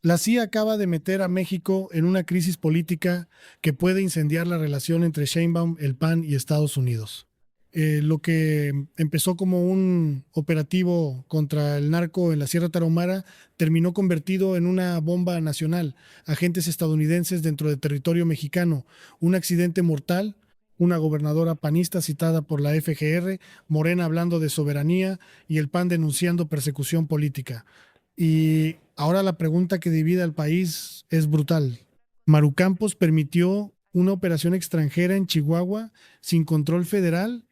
La CIA acaba de meter a México en una crisis política que puede incendiar la relación entre Sheinbaum, el PAN y Estados Unidos. Lo que empezó como un operativo contra el narco en la Sierra Tarahumara terminó convertido en una bomba nacional. Agentes estadounidenses dentro del territorio mexicano, un accidente mortal, una gobernadora panista citada por la FGR, Morena hablando de soberanía y el PAN denunciando persecución política. Y ahora la pregunta que divide al país es brutal. Maru Campos permitió una operación extranjera en Chihuahua sin control federal,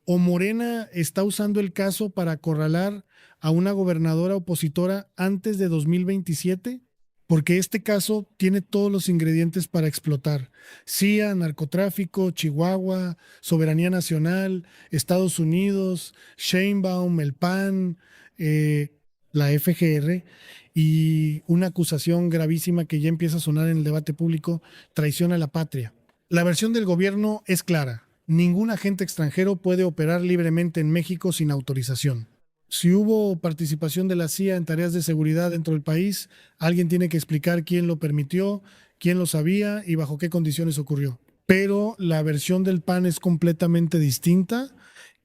o Morena está usando el caso para acorralar a una gobernadora opositora antes de 2027, porque este caso tiene todos los ingredientes para explotar. CIA, narcotráfico, Chihuahua, soberanía nacional, Estados Unidos, Sheinbaum, el PAN, eh, la FGR, y una acusación gravísima que ya empieza a sonar en el debate público: traición a la patria. La versión del gobierno es clara: ningún agente extranjero puede operar libremente en México sin autorización. Si hubo participación de la CIA en tareas de seguridad dentro del país, alguien tiene que explicar quién lo permitió, quién lo sabía y bajo qué condiciones ocurrió. Pero la versión del PAN es completamente distinta,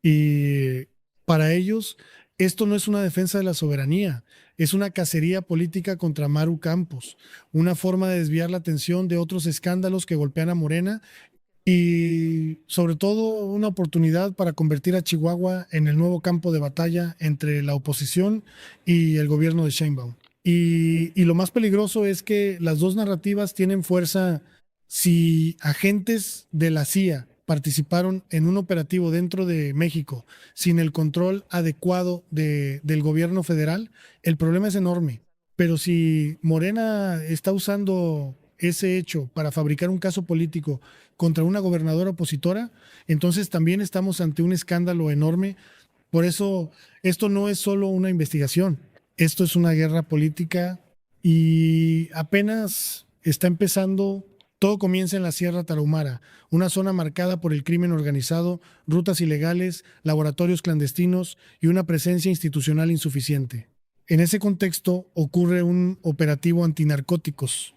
y para ellos esto no es una defensa de la soberanía, es una cacería política contra Maru Campos, una forma de desviar la atención de otros escándalos que golpean a Morena, y sobre todo una oportunidad para convertir a Chihuahua en el nuevo campo de batalla entre la oposición y el gobierno de Sheinbaum. Y lo más peligroso es que las dos narrativas tienen fuerza. Si agentes de la CIA participaron en un operativo dentro de México sin el control adecuado del gobierno federal, el problema es enorme. Pero si Morena está usando ese hecho para fabricar un caso político contra una gobernadora opositora, entonces también estamos ante un escándalo enorme. Por eso, esto no es solo una investigación, esto es una guerra política, y apenas está empezando. Todo comienza en la Sierra Tarahumara, una zona marcada por el crimen organizado, rutas ilegales, laboratorios clandestinos y una presencia institucional insuficiente. En ese contexto ocurre un operativo antinarcóticos.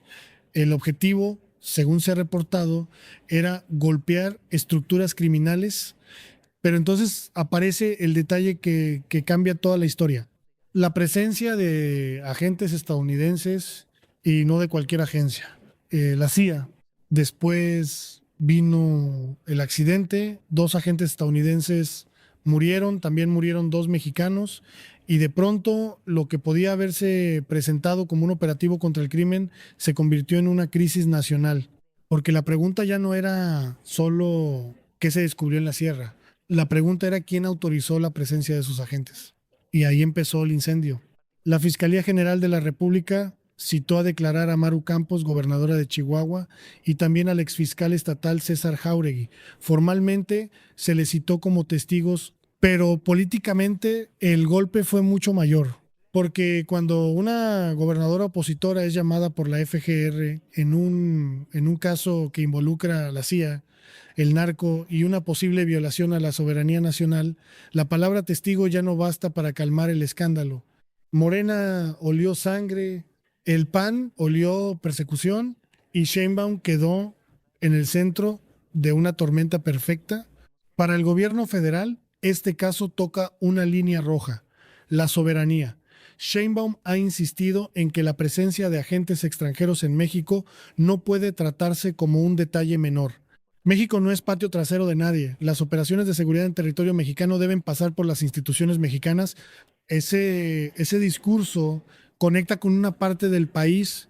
El objetivo, según se ha reportado, era golpear estructuras criminales, pero entonces aparece el detalle que cambia toda la historia: la presencia de agentes estadounidenses, y no de cualquier agencia, la CIA. Después vino el accidente, dos agentes estadounidenses murieron, también murieron dos mexicanos, y de pronto lo que podía haberse presentado como un operativo contra el crimen se convirtió en una crisis nacional, porque la pregunta ya no era solo qué se descubrió en la sierra, la pregunta era quién autorizó la presencia de sus agentes. Y ahí empezó el incendio. La Fiscalía General de la República citó a declarar a Maru Campos, gobernadora de Chihuahua, y también al exfiscal estatal César Jáuregui. Formalmente se les citó como testigos, pero políticamente el golpe fue mucho mayor, porque cuando una gobernadora opositora es llamada por la FGR en un caso que involucra a la CIA, el narco y una posible violación a la soberanía nacional, la palabra testigo ya no basta para calmar el escándalo. Morena olió sangre, el PAN olió persecución, y Sheinbaum quedó en el centro de una tormenta perfecta. Para el gobierno federal, este caso toca una línea roja: la soberanía. Sheinbaum ha insistido en que la presencia de agentes extranjeros en México no puede tratarse como un detalle menor. México no es patio trasero de nadie. Las operaciones de seguridad en territorio mexicano deben pasar por las instituciones mexicanas. Ese discurso conecta con una parte del país,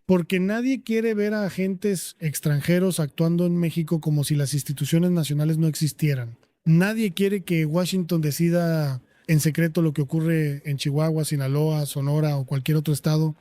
porque nadie quiere ver a agentes extranjeros actuando en México como si las instituciones nacionales no existieran. Nadie quiere que Washington decida en secreto lo que ocurre en Chihuahua, Sinaloa, Sonora o cualquier otro estado.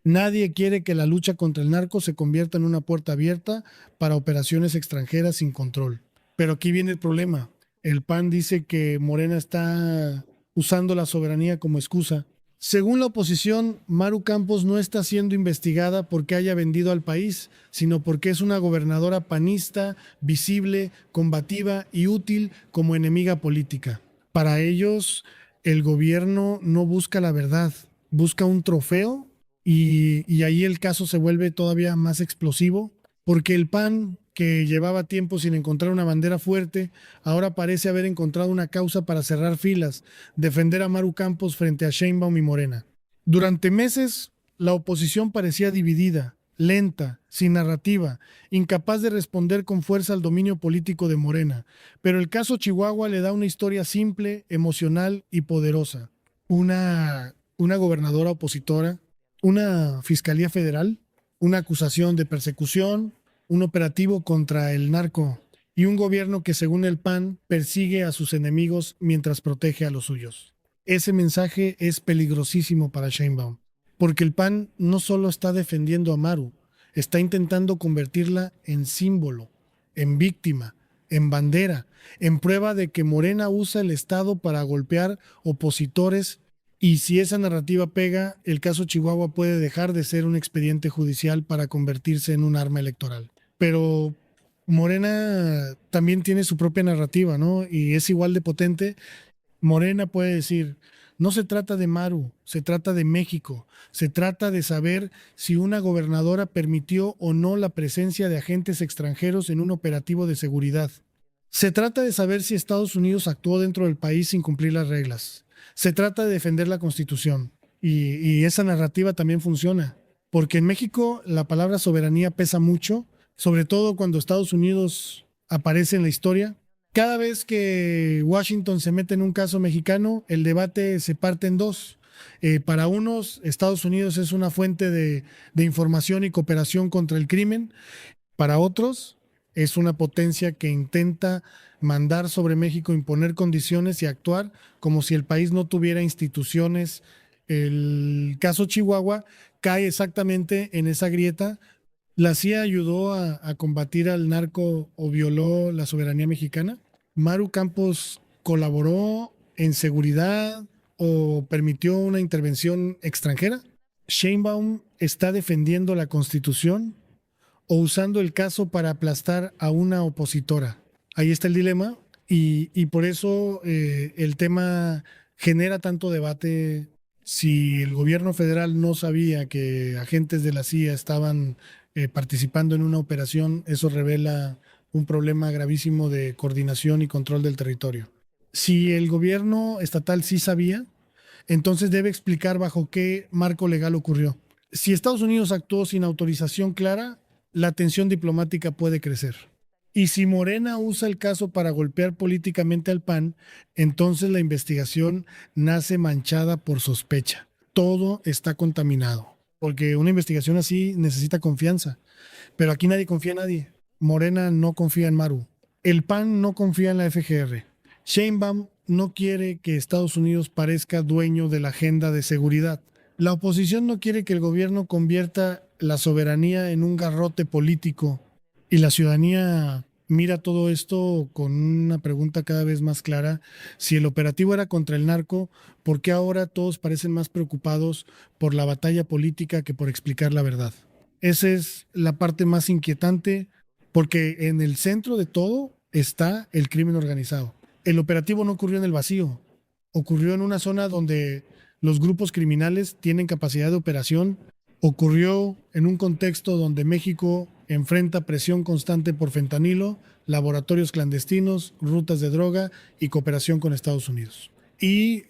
Nadie quiere que la lucha contra el narco se convierta en una puerta abierta para operaciones extranjeras sin control. Pero aquí viene el problema. El PAN dice que Morena está usando la soberanía como excusa. Según la oposición, Maru Campos no está siendo investigada porque haya vendido al país, sino porque es una gobernadora panista, visible, combativa y útil como enemiga política. Para ellos, el gobierno no busca la verdad, busca un trofeo y ahí el caso se vuelve todavía más explosivo, porque el PAN, que llevaba tiempo sin encontrar una bandera fuerte, ahora parece haber encontrado una causa para cerrar filas, defender a Maru Campos frente a Sheinbaum y Morena. Durante meses, la oposición parecía dividida, lenta, sin narrativa, incapaz de responder con fuerza al dominio político de Morena. Pero el caso Chihuahua le da una historia simple, emocional y poderosa. Una gobernadora opositora, una fiscalía federal, una acusación de persecución, un operativo contra el narco y un gobierno que, según el PAN, persigue a sus enemigos mientras protege a los suyos. Ese mensaje es peligrosísimo para Sheinbaum, porque el PAN no solo está defendiendo a Maru, está intentando convertirla en símbolo, en víctima, en bandera, en prueba de que Morena usa el Estado para golpear opositores, y si esa narrativa pega, el caso Chihuahua puede dejar de ser un expediente judicial para convertirse en un arma electoral. Pero Morena también tiene su propia narrativa, ¿no? Y es igual de potente. Morena puede decir, no se trata de Maru, se trata de México, se trata de saber si una gobernadora permitió o no la presencia de agentes extranjeros en un operativo de seguridad. Se trata de saber si Estados Unidos actuó dentro del país sin cumplir las reglas. Se trata de defender la Constitución. Y esa narrativa también funciona, porque en México la palabra soberanía pesa mucho, sobre todo cuando Estados Unidos aparece en la historia. Cada vez que Washington se mete en un caso mexicano, el debate se parte en dos. Para unos, Estados Unidos es una fuente de información y cooperación contra el crimen. Para otros, es una potencia que intenta mandar sobre México, imponer condiciones y actuar como si el país no tuviera instituciones. El caso Chihuahua cae exactamente en esa grieta. ¿La CIA ayudó a combatir al narco o violó la soberanía mexicana? ¿Maru Campos colaboró en seguridad o permitió una intervención extranjera? ¿Sheinbaum está defendiendo la Constitución o usando el caso para aplastar a una opositora? Ahí está el dilema y por eso el tema genera tanto debate. Si el gobierno federal no sabía que agentes de la CIA estaban participando en una operación, eso revela un problema gravísimo de coordinación y control del territorio. Si el gobierno estatal sí sabía, entonces debe explicar bajo qué marco legal ocurrió. Si Estados Unidos actuó sin autorización clara, la tensión diplomática puede crecer. Y si Morena usa el caso para golpear políticamente al PAN, entonces la investigación nace manchada por sospecha. Todo está contaminado, porque una investigación así necesita confianza. Pero aquí nadie confía en nadie. Morena no confía en Maru. El PAN no confía en la FGR. Sheinbaum no quiere que Estados Unidos parezca dueño de la agenda de seguridad. La oposición no quiere que el gobierno convierta la soberanía en un garrote político, y la ciudadanía mira todo esto con una pregunta cada vez más clara. Si el operativo era contra el narco, ¿por qué ahora todos parecen más preocupados por la batalla política que por explicar la verdad? Esa es la parte más inquietante, porque en el centro de todo está el crimen organizado. El operativo no ocurrió en el vacío, ocurrió en una zona donde los grupos criminales tienen capacidad de operación, ocurrió en un contexto donde México enfrenta presión constante por fentanilo, laboratorios clandestinos, rutas de droga y cooperación con Estados Unidos. Y,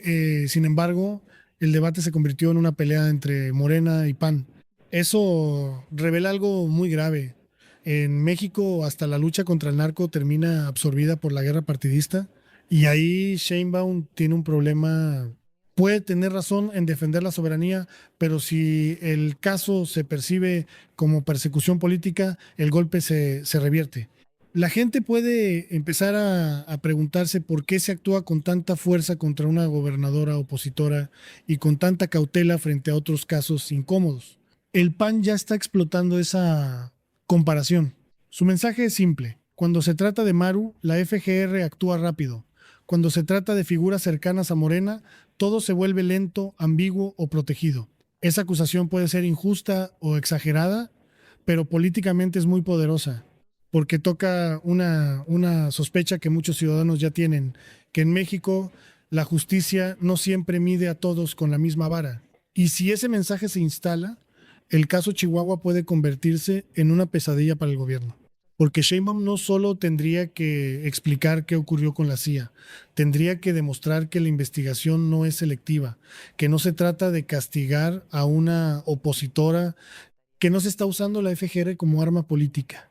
sin embargo, el debate se convirtió en una pelea entre Morena y PAN. Eso revela algo muy grave. En México, hasta la lucha contra el narco termina absorbida por la guerra partidista, y ahí Sheinbaum tiene un problema. Puede tener razón en defender la soberanía, pero si el caso se percibe como persecución política, el golpe se revierte. La gente puede empezar a preguntarse por qué se actúa con tanta fuerza contra una gobernadora opositora y con tanta cautela frente a otros casos incómodos. El PAN ya está explotando esa comparación. Su mensaje es simple. Cuando se trata de Maru, la FGR actúa rápido. Cuando se trata de figuras cercanas a Morena, todo se vuelve lento, ambiguo o protegido. Esa acusación puede ser injusta o exagerada, pero políticamente es muy poderosa, porque toca una sospecha que muchos ciudadanos ya tienen, que en México la justicia no siempre mide a todos con la misma vara. Y si ese mensaje se instala, el caso Chihuahua puede convertirse en una pesadilla para el gobierno. Porque Sheinbaum no solo tendría que explicar qué ocurrió con la CIA, tendría que demostrar que la investigación no es selectiva, que no se trata de castigar a una opositora, que no se está usando la FGR como arma política,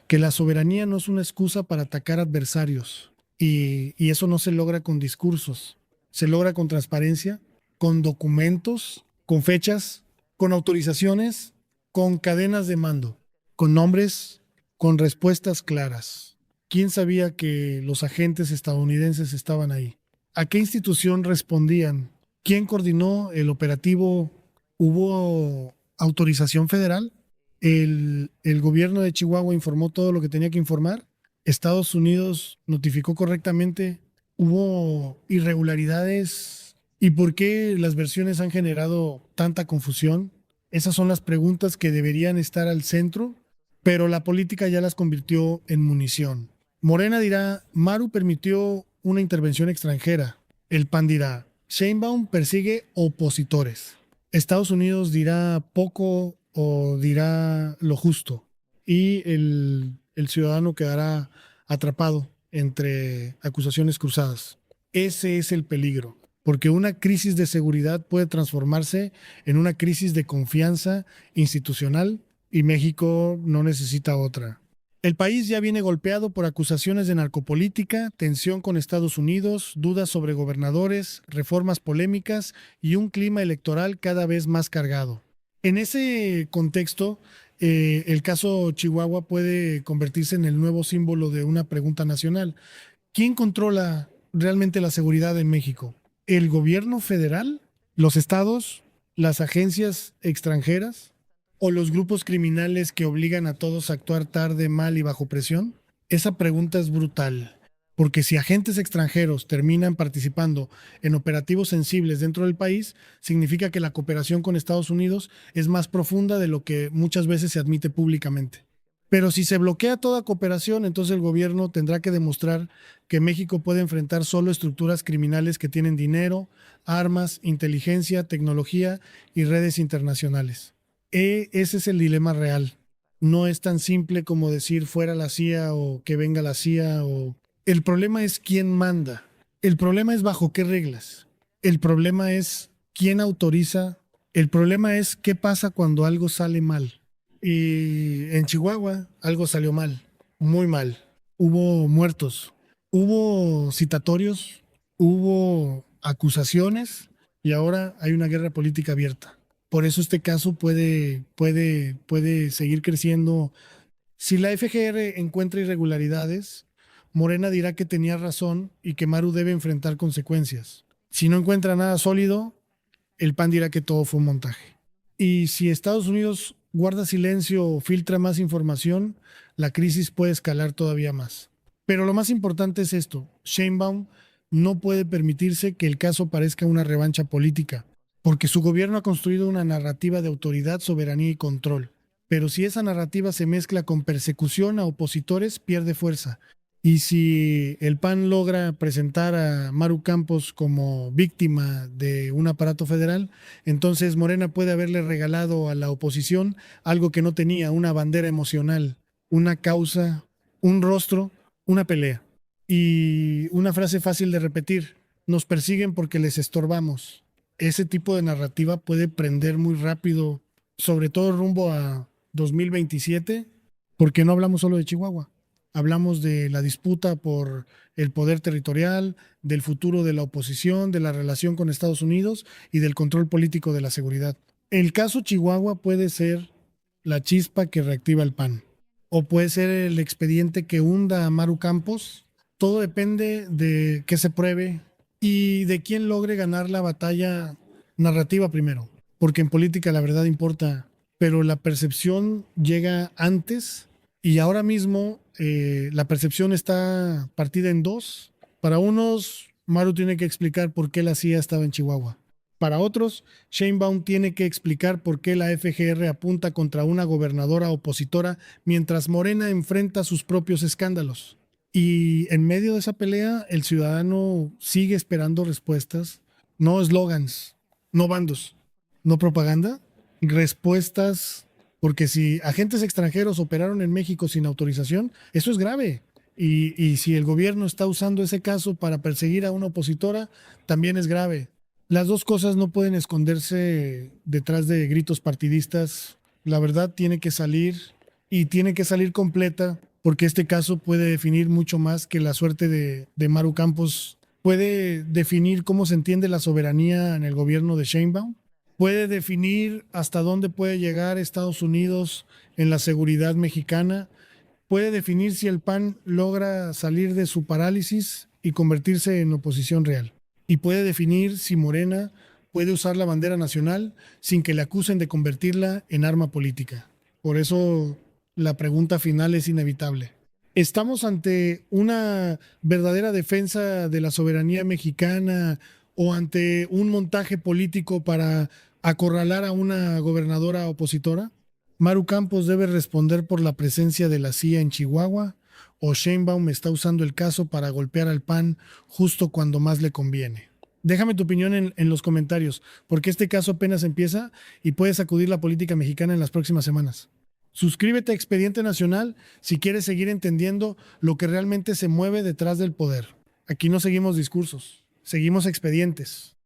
que la soberanía no es una excusa para atacar adversarios y eso no se logra con discursos, se logra con transparencia, con documentos, con fechas, con autorizaciones, con cadenas de mando, con nombres, con respuestas claras. ¿Quién sabía que los agentes estadounidenses estaban ahí? ¿A qué institución respondían? ¿Quién coordinó el operativo? ¿Hubo autorización federal? El gobierno de Chihuahua informó todo lo que tenía que informar. Estados Unidos notificó correctamente. ¿Hubo irregularidades? ¿Y por qué las versiones han generado tanta confusión? Esas son las preguntas que deberían estar al centro, pero la política ya las convirtió en munición. Morena dirá, Maru permitió una intervención extranjera. El PAN dirá, Sheinbaum persigue opositores. Estados Unidos dirá poco o dirá lo justo. Y el ciudadano quedará atrapado entre acusaciones cruzadas. Ese es el peligro, porque una crisis de seguridad puede transformarse en una crisis de confianza institucional y México no necesita otra. El país ya viene golpeado por acusaciones de narcopolítica, tensión con Estados Unidos, dudas sobre gobernadores, reformas polémicas y un clima electoral cada vez más cargado. En ese contexto, el caso Chihuahua puede convertirse en el nuevo símbolo de una pregunta nacional. ¿Quién controla realmente la seguridad en México? ¿El gobierno federal? ¿Los estados? ¿Las agencias extranjeras? ¿O los grupos criminales que obligan a todos a actuar tarde, mal y bajo presión? Esa pregunta es brutal, porque si agentes extranjeros terminan participando en operativos sensibles dentro del país, significa que la cooperación con Estados Unidos es más profunda de lo que muchas veces se admite públicamente. Pero si se bloquea toda cooperación, entonces el gobierno tendrá que demostrar que México puede enfrentar solo estructuras criminales que tienen dinero, armas, inteligencia, tecnología y redes internacionales. Ese es el dilema real. No es tan simple como decir fuera la CIA o que venga la CIA o... El problema es quién manda. El problema es bajo qué reglas. El problema es quién autoriza. El problema es qué pasa cuando algo sale mal. Y en Chihuahua algo salió mal, muy mal. Hubo muertos, hubo citatorios, hubo acusaciones y ahora hay una guerra política abierta. Por eso este caso puede seguir creciendo. Si la FGR encuentra irregularidades, Morena dirá que tenía razón y que Maru debe enfrentar consecuencias. Si no encuentra nada sólido, el PAN dirá que todo fue un montaje. Y si Estados Unidos guarda silencio o filtra más información, la crisis puede escalar todavía más. Pero lo más importante es esto: Sheinbaum no puede permitirse que el caso parezca una revancha política, porque su gobierno ha construido una narrativa de autoridad, soberanía y control. Pero si esa narrativa se mezcla con persecución a opositores, pierde fuerza. Y si el PAN logra presentar a Maru Campos como víctima de un aparato federal, entonces Morena puede haberle regalado a la oposición algo que no tenía: una bandera emocional, una causa, un rostro, una pelea. Y una frase fácil de repetir: nos persiguen porque les estorbamos. Ese tipo de narrativa puede prender muy rápido, sobre todo rumbo a 2027, porque no hablamos solo de Chihuahua. Hablamos de la disputa por el poder territorial, del futuro de la oposición, de la relación con Estados Unidos y del control político de la seguridad. El caso Chihuahua puede ser la chispa que reactiva el PAN, o puede ser el expediente que hunda a Maru Campos. Todo depende de qué se pruebe y de quién logre ganar la batalla narrativa primero, porque en política la verdad importa, pero la percepción llega antes. Y ahora mismo la percepción está partida en dos. Para unos, Maru tiene que explicar por qué la CIA estaba en Chihuahua. Para otros, Sheinbaum tiene que explicar por qué la FGR apunta contra una gobernadora opositora mientras Morena enfrenta sus propios escándalos. Y en medio de esa pelea, el ciudadano sigue esperando respuestas, no eslogans, no bandos, no propaganda, respuestas, porque si agentes extranjeros operaron en México sin autorización, eso es grave. Y si el gobierno está usando ese caso para perseguir a una opositora, también es grave. Las dos cosas no pueden esconderse detrás de gritos partidistas. La verdad tiene que salir y tiene que salir completa, porque este caso puede definir mucho más que la suerte de Maru Campos. Puede definir cómo se entiende la soberanía en el gobierno de Sheinbaum, puede definir hasta dónde puede llegar Estados Unidos en la seguridad mexicana, puede definir si el PAN logra salir de su parálisis y convertirse en oposición real. Y puede definir si Morena puede usar la bandera nacional sin que le acusen de convertirla en arma política. Por eso la pregunta final es inevitable. ¿Estamos ante una verdadera defensa de la soberanía mexicana o ante un montaje político para acorralar a una gobernadora opositora? ¿Maru Campos debe responder por la presencia de la CIA en Chihuahua o Sheinbaum está usando el caso para golpear al PAN justo cuando más le conviene? Déjame tu opinión en los comentarios, porque este caso apenas empieza y puede sacudir la política mexicana en las próximas semanas. Suscríbete a Expediente Nacional si quieres seguir entendiendo lo que realmente se mueve detrás del poder. Aquí no seguimos discursos, seguimos expedientes.